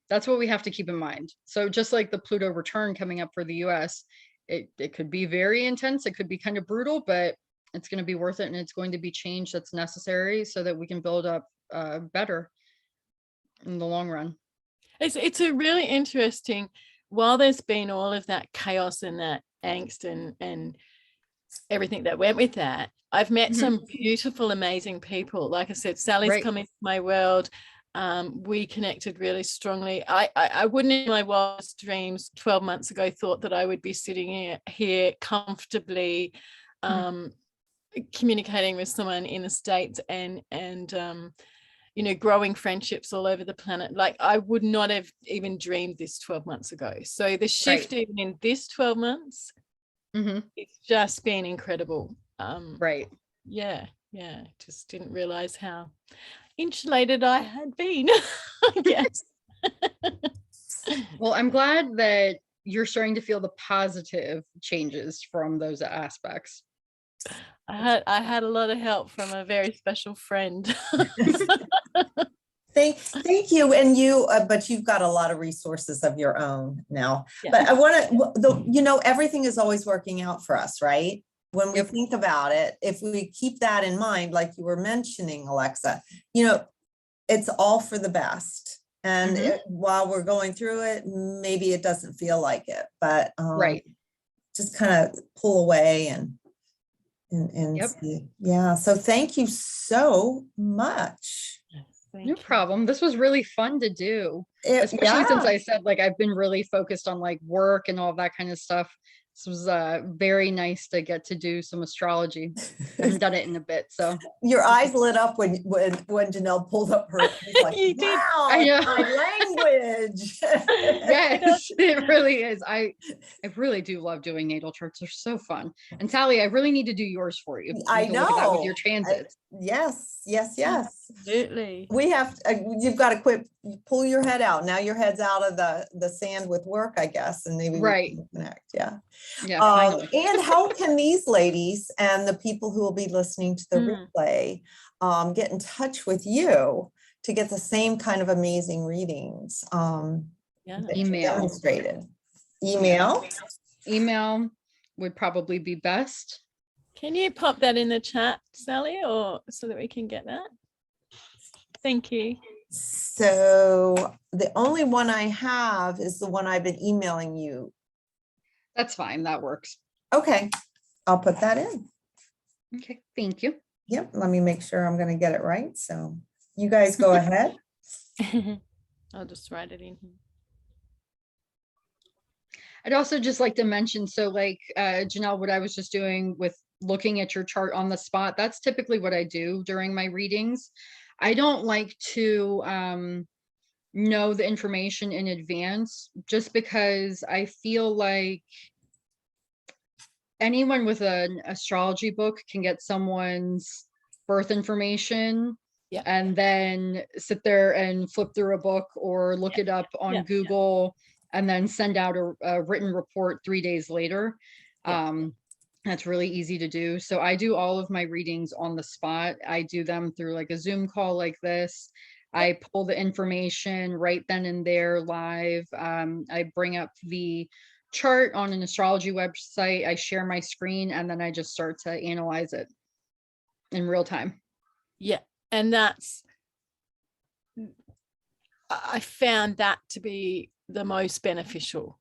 That's what we have to keep in mind. So just like the Pluto return coming up for the US, it could be very intense, it could be kind of brutal, but it's going to be worth it, and it's going to be change that's necessary so that we can build up better in the long run. It's a really interesting, while there's been all of that chaos and that angst and everything that went with that, I've met some beautiful, amazing people. Like I said, Sally's come into my world. We connected really strongly. I wouldn't in my wildest dreams 12 months ago thought that I would be sitting here comfortably communicating with someone in the States and growing friendships all over the planet. Like I would not have even dreamed this 12 months ago. So the shift even in this 12 months, it's just been incredible. Just didn't realize how insulated I had been. I guess. Well, I'm glad that you're starting to feel the positive changes from those aspects. I had a lot of help from a very special friend. Thank you. And but you've got a lot of resources of your own now. But I want to, everything is always working out for us, right? When we think about it, if we keep that in mind, like you were mentioning, Alexa, it's all for the best. And while we're going through it, maybe it doesn't feel like it, but just kind of pull away and And Yep. see. Yeah, so thank you so much. Thank No you. problem. This was really fun to do, especially since Yeah. I said like I've been really focused on like work and all that kind of stuff. This was very nice to get to do some astrology. I haven't done it in a bit, so Your eyes lit up when Janelle pulled up her, it's like, You did. wow, I know. my language. yes, it really is. I really do love doing natal charts. They're so fun. And Tally, I really need to do yours for you. I need to look at that with know. your transits. Yes, yes, yes. Absolutely. We have, you've got to quit, pull your head out. Now your head's out of the sand with work, I guess, and maybe we Right. can connect. Yeah. Yeah, finally. And how can these ladies and the people who will be listening to the replay get in touch with you to get the same kind of amazing readings Yeah. that you Email. demonstrated? Email? Email would probably be best. Can you pop that in the chat, Sally, or so that we can get that? Thank you. So the only one I have is the one I've been emailing you. That's fine. That works. Okay, I'll put that in. Okay, thank you. Yep, let me make sure I'm going to get it right. So you guys go ahead. I'll just write it in here. I'd also just like to mention, so like Janelle, what I was just doing with looking at your chart on the spot, that's typically what I do during my readings. I don't like to know the information in advance just because I feel like anyone with an astrology book can get someone's birth information Yeah. and then sit there and flip through a book or look it up on Yeah. Google and then send out a written report 3 days later. Yeah. That's really easy to do. So I do all of my readings on the spot. I do them through like a Zoom call like this. I pull the information right then and there live. I bring up the chart on an astrology website. I share my screen and then I just start to analyze it in real time. Yeah. And I found that to be the most beneficial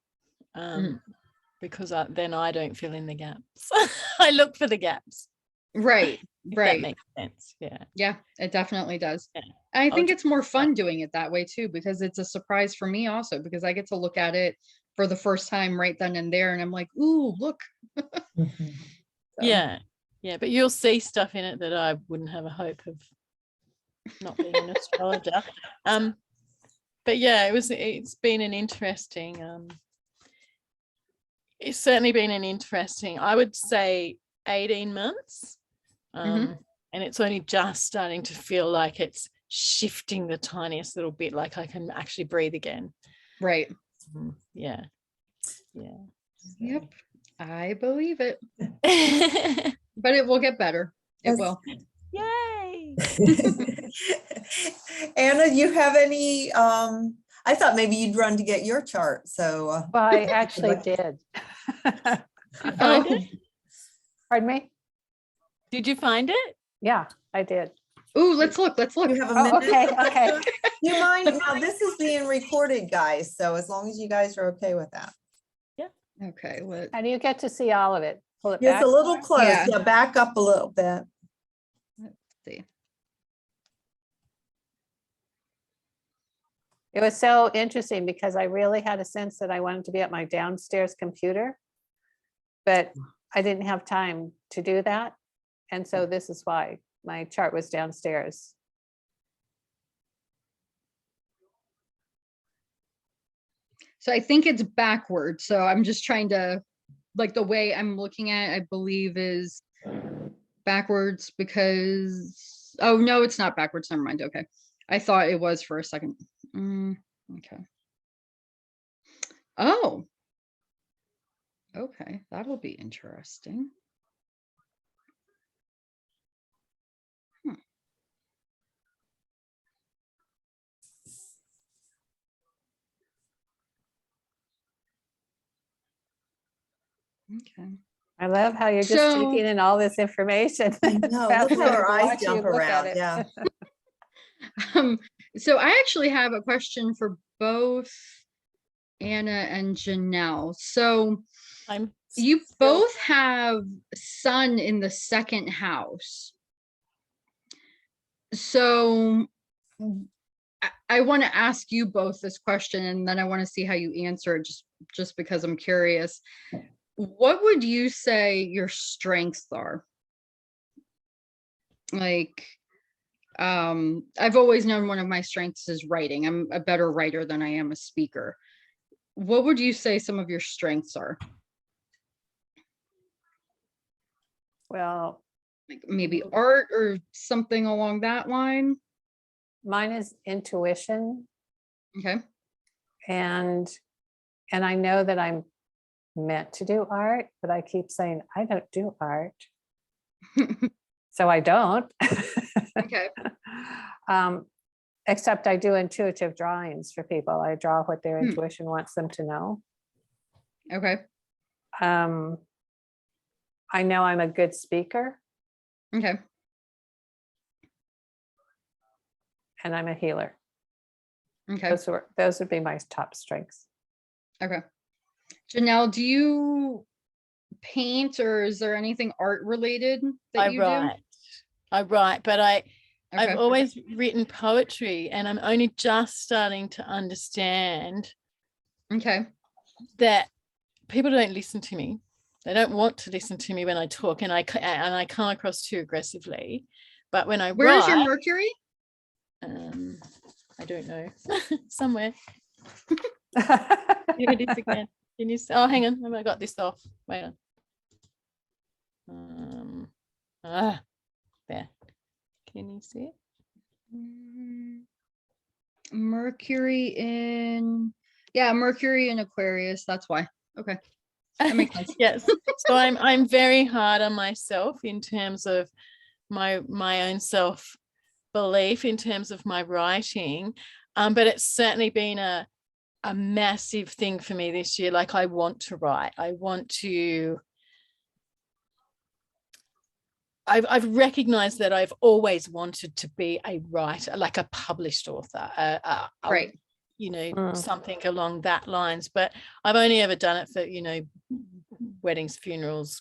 because then I don't fill in the gaps. I look for the gaps. Right. If Right. That makes sense. Yeah. Yeah, it definitely does. Yeah. I think it's more fun doing it that way too, because it's a surprise for me also, because I get to look at it for the first time right then and there. And I'm like, ooh, look. Mhm. So, Yeah. Yeah. But you'll see stuff in it that I wouldn't have a hope of not being an astrologer. But yeah, it's been an interesting, it's certainly been an interesting, I would say 18 months. And it's only just starting to feel like it's shifting the tiniest little bit, like I can actually breathe again. right. Yeah. Yeah. Yep. I believe it, Yay. but it will get better. It Yes. will. Anna, you have any, I thought maybe you'd run to get your chart. So, Well, I actually did. You find it? Pardon me? Did you find it? Yeah, I did. Ooh, let's look. Let's look. you have a Oh, minute. okay, okay. Do you mind? Now, this is being recorded, guys. So as long as you guys are okay with that. Okay. What? And you get to see all of it. Pull it It's back. a little close. Yeah. Yeah, back up a little bit. Let's see. It was so interesting because I really had a sense that I wanted to be at my downstairs computer, but I didn't have time to do that. And so this is why my chart was downstairs. So I think it's backwards. So I'm just trying to, like the way I'm looking at it, I believe is backwards because, oh no, it's not backwards. Never mind. Okay. I thought it was for a second. Okay. Oh. Okay. That'll be interesting. Okay. I love how you're just So- taking in all this information. I know, look how Fascinating our to eyes watch you jump look at around. it. Yeah. So I actually have a question for both Anna and Janelle. So You still- both have sun in the second house. So I want to ask you both this question, and then I want to see how you answer it, just because I'm curious. What would you say your strengths are? Like, I've always known one of my strengths is writing. I'm a better writer than I am a speaker. What would you say some of your strengths are? Well, Like maybe art or something along that line? mine is intuition, Okay. and I know that I'm meant to do art, but I keep saying I don't do art, so I don't. Okay. Except I do intuitive drawings for people. I draw what their Hmm. intuition wants them to know. Okay. I know I'm a good speaker, Okay. and I'm a healer. Okay. Those would be my top strengths. Okay. Janelle, do you paint, or is there anything art related that you do? I write, but I've Okay. always written poetry, and I'm only just starting to understand Okay. that people don't listen to me. They don't want to listen to me when I talk, and I come across too aggressively. But when I Where is your write, Mercury? I don't know, somewhere. Here it is again. Can you? Oh, hang on. I got this off. Wait on. There. Can you see it? Mercury in, yeah, Mercury in Aquarius. That's why. Okay. That makes sense. Yes. So I'm very hard on myself in terms of my own self belief, in terms of my writing. But it's certainly been a massive thing for me this year. Like, I want to write. I've recognized that I've always wanted to be a writer, like a published author, Right. Something along that lines. But I've only ever done it for, weddings, funerals.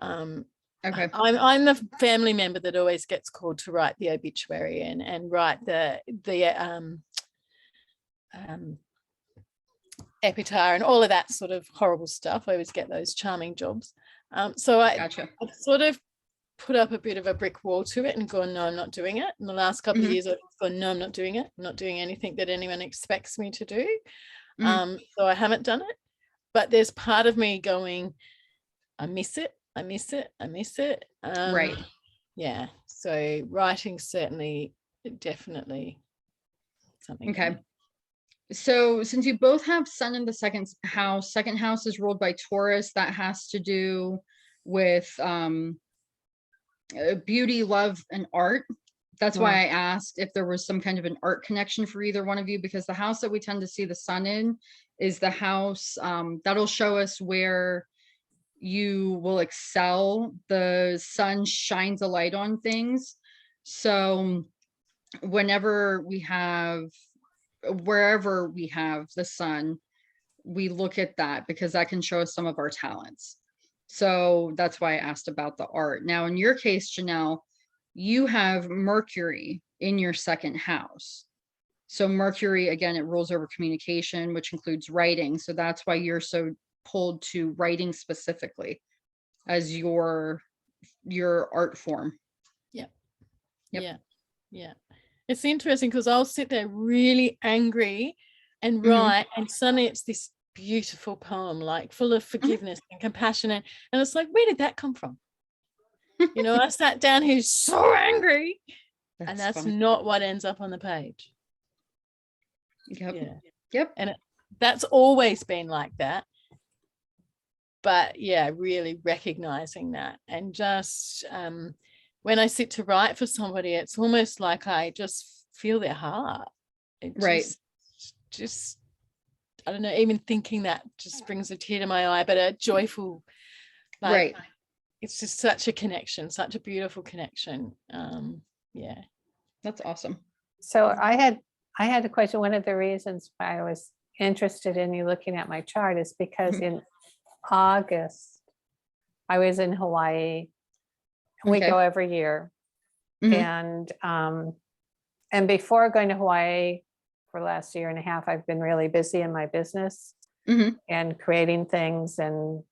Okay. I'm the family member that always gets called to write the obituary and write the epitaph and all of that sort of horrible stuff. I always get those charming jobs. So Gotcha. I've sort of put up a bit of a brick wall to it and gone, no, I'm not doing it. In the last couple of years, I've gone, no, I'm not doing it. I'm not doing anything that anyone expects me to do. So I haven't done it. But there's part of me going, I miss it. Right. Yeah. So writing certainly, definitely something. Okay. So since you both have sun in the second house is ruled by Taurus, that has to do with beauty, love, and art. That's why I asked if there was some kind of an art connection for either one of you, because the house that we tend to see the sun in is the house that'll show us where you will excel. The sun shines a light on things. So wherever we have the sun, we look at that because that can show us some of our talents. So that's why I asked about the art. Now, in your case, Janelle, you have Mercury in your second house. So Mercury, again, it rules over communication, which includes writing. So that's why you're so pulled to writing specifically as your art form. Yep. Yep. Yeah. It's interesting because I'll sit there really angry and write, and suddenly it's this beautiful poem, like full of forgiveness and compassion. And it's like, where did that come from? I sat down here so angry, and that's funny. not what ends up on the page. Yep. Yeah. Yep. And that's always been like that. But yeah, really recognizing that, and just when I sit to write for somebody, it's almost like I just feel their heart. Right. Just I don't know, even thinking that just brings a tear to my eye, but a joyful, Right. It's just such a connection, such a beautiful connection. Yeah. That's awesome. So I had a question. One of the reasons why I was interested in you looking at my chart is because August, I was in Hawaii. We Okay. go every year. Mhm. And before going to Hawaii for the last year and a half, I've been really busy in my business Mhm. and creating things and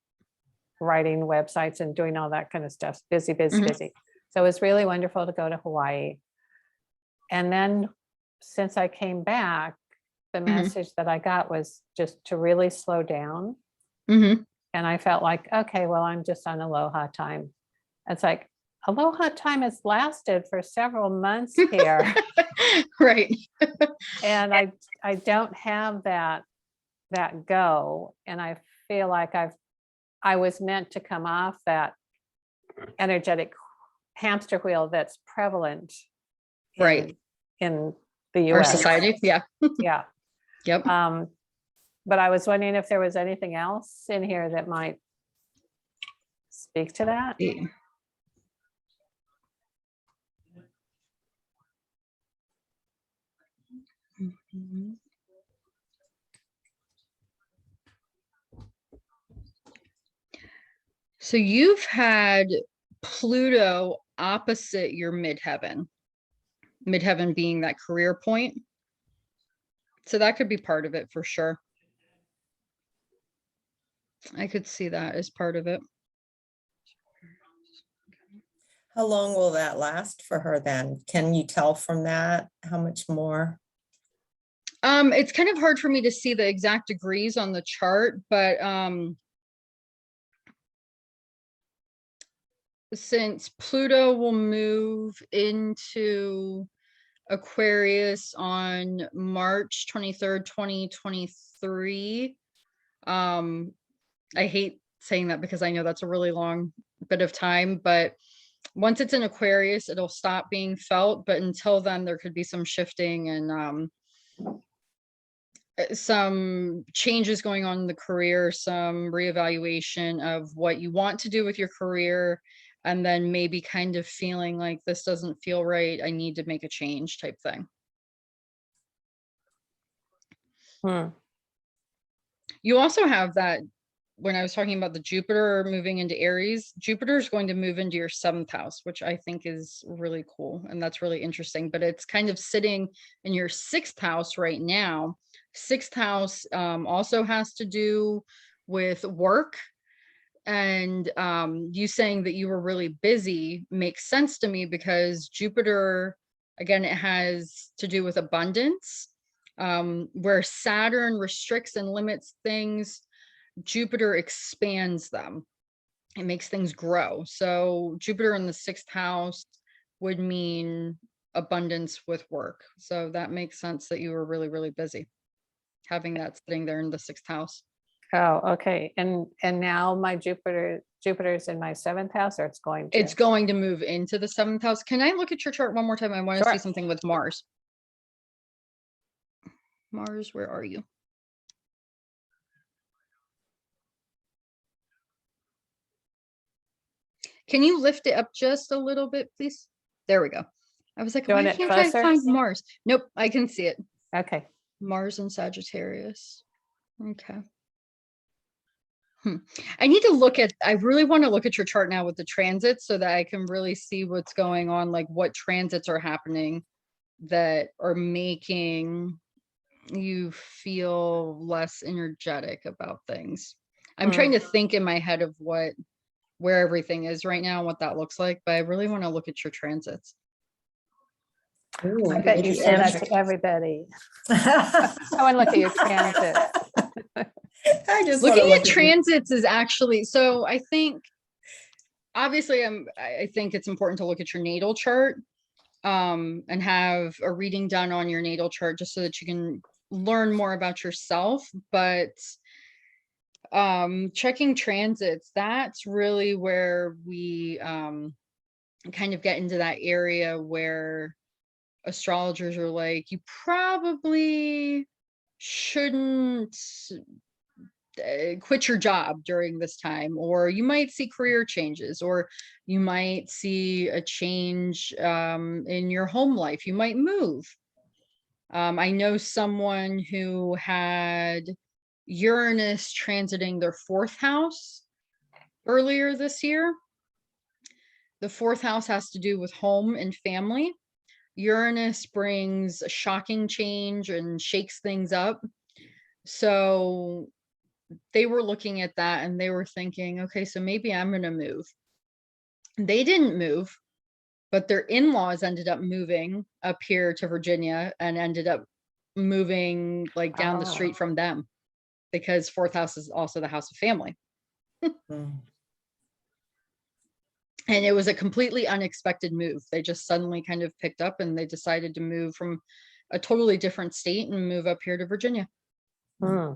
writing websites and doing all that kind of stuff. Busy, busy, Mhm. busy. So it was really wonderful to go to Hawaii. And then since I came back, the message that I got was just to really slow down. Mhm. And I felt like, okay, well, I'm just on aloha time. It's like, aloha time has lasted for several months here. Right. And I don't have that go. And I feel like I was meant to come off that energetic hamster wheel that's prevalent Right. in the Our US. society. Yeah. Yeah. Yep. But I was wondering if there was anything else in here that might speak to that. Yeah. Mhm. So you've had Pluto opposite your midheaven being that career point. So that could be part of it for sure. I could see that as part of it. How long will that last for her then? Can you tell from that how much more? It's kind of hard for me to see the exact degrees on the chart, but since Pluto will move into Aquarius on March 23rd, 2023. I hate saying that because I know that's a really long bit of time, but once it's in Aquarius, it'll stop being felt. But until then, there could be some shifting and some changes going on in the career, some reevaluation of what you want to do with your career, and then maybe kind of feeling like this doesn't feel right. I need to make a change type thing. You also have that when I was talking about the Jupiter moving into Aries, Jupiter is going to move into your 7th house, which I think is really cool. And that's really interesting, but it's kind of sitting in your 6th house right now. 6th house also has to do with work. And you saying that you were really busy makes sense to me because Jupiter, again, it has to do with abundance. Where Saturn restricts and limits things, Jupiter expands them. It makes things grow. So Jupiter in the 6th house would mean abundance with work. So that makes sense that you were really, really busy having that sitting there in the 6th house. Oh, okay. And now my Jupiter's in my 7th house, or it's going to move into the 7th house. Can I look at your chart one more time? I want to see something with Mars. Mars, where are you? Can you lift it up just a little bit, please? There we go. I was like, why can't I find Mars? Nope, I can see it. Okay. Mars and Sagittarius. Okay. I need to look at, I really want to look at your chart now with the transits so that I can really see what's going on, like what transits are happening that are making you feel less energetic about things. I'm trying to think in my head of where everything is right now, what that looks like, but I really want to look at your transits. Ooh, I bet you say that to everybody. I want to look at your transit. I just Looking wanna at transits is actually, so I think, obviously I think it's important to look at your natal chart and have a reading done on your natal chart just so that you can learn more about yourself. But checking transits, that's really where we kind of get into that area where astrologers are like, you probably shouldn't quit your job during this time, or you might see career changes, or you might see a change in your home life. You might move. I know someone who had Uranus transiting their 4th house earlier this year. The 4th house has to do with home and family. Uranus brings a shocking change and shakes things up. So they were looking at that and they were thinking, okay, so maybe I'm going to move. They didn't move, but their in-laws ended up moving up here to Virginia and ended up moving like down the street from them, because 4th house is also the house of family. Mm. And it was a completely unexpected move. They just suddenly kind of picked up and they decided to move from a totally different state and move up here to Virginia. Hmm.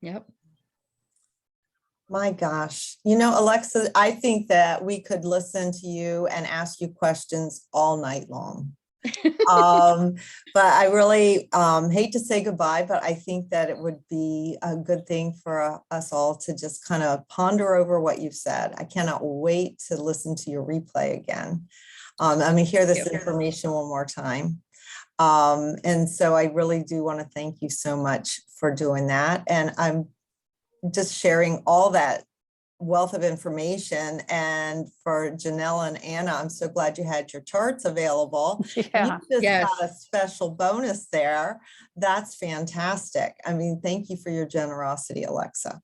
Yep. My gosh. You know, Alexa, I think that we could listen to you and ask you questions all night long. But I really hate to say goodbye, but I think that it would be a good thing for us all to just kind of ponder over what you've said. I cannot wait to listen to your replay again. I mean, hear this information one more time. And so I really do want to thank you so much for doing that. And I'm just sharing all that wealth of information. And for Janelle and Anna, I'm so glad you had your charts available. Yeah. You just Yes. got a special bonus there. That's fantastic. I mean, thank you for your generosity, Alexa.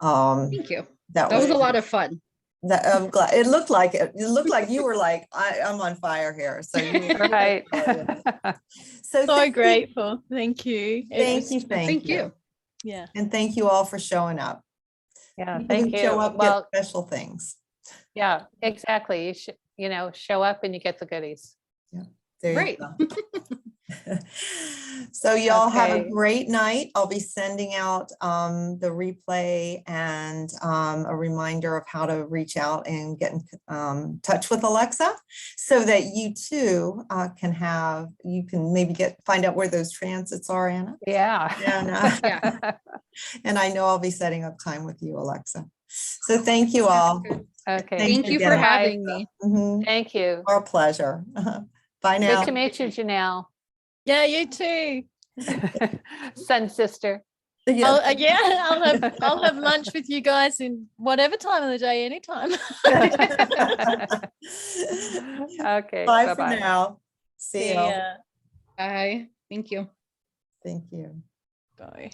Thank you. That That was a lot of fun. that I'm glad it looked like it. It looked like you were like, I'm on fire here. So you were Right. so So thank you. grateful. Thank you. It Thank was- you. Thank you. Yeah. And thank you all for showing up. Yeah, You thank can show you. up, Well, get special things. yeah, exactly. You should, you know, show up and you get the goodies. There you Right. go. So y'all have a Okay. great night. I'll be sending out the replay and a reminder of how to reach out and get in touch with Alexa, so that you too you can maybe find out where those transits are, Anna. Yeah. Yeah. And I know I'll be setting up time with you, Alexa. So thank you all. Okay. Thank you for again. having me. Mhm. Thank you. Our pleasure. Bye now. Good to meet you, Janelle. Yeah, you too. Son, sister. Yeah. I'll have lunch with you guys in whatever time of the day, anytime. Okay. Bye for bye-bye. now. See you. Yeah. Bye. Thank you. Thank you. Bye.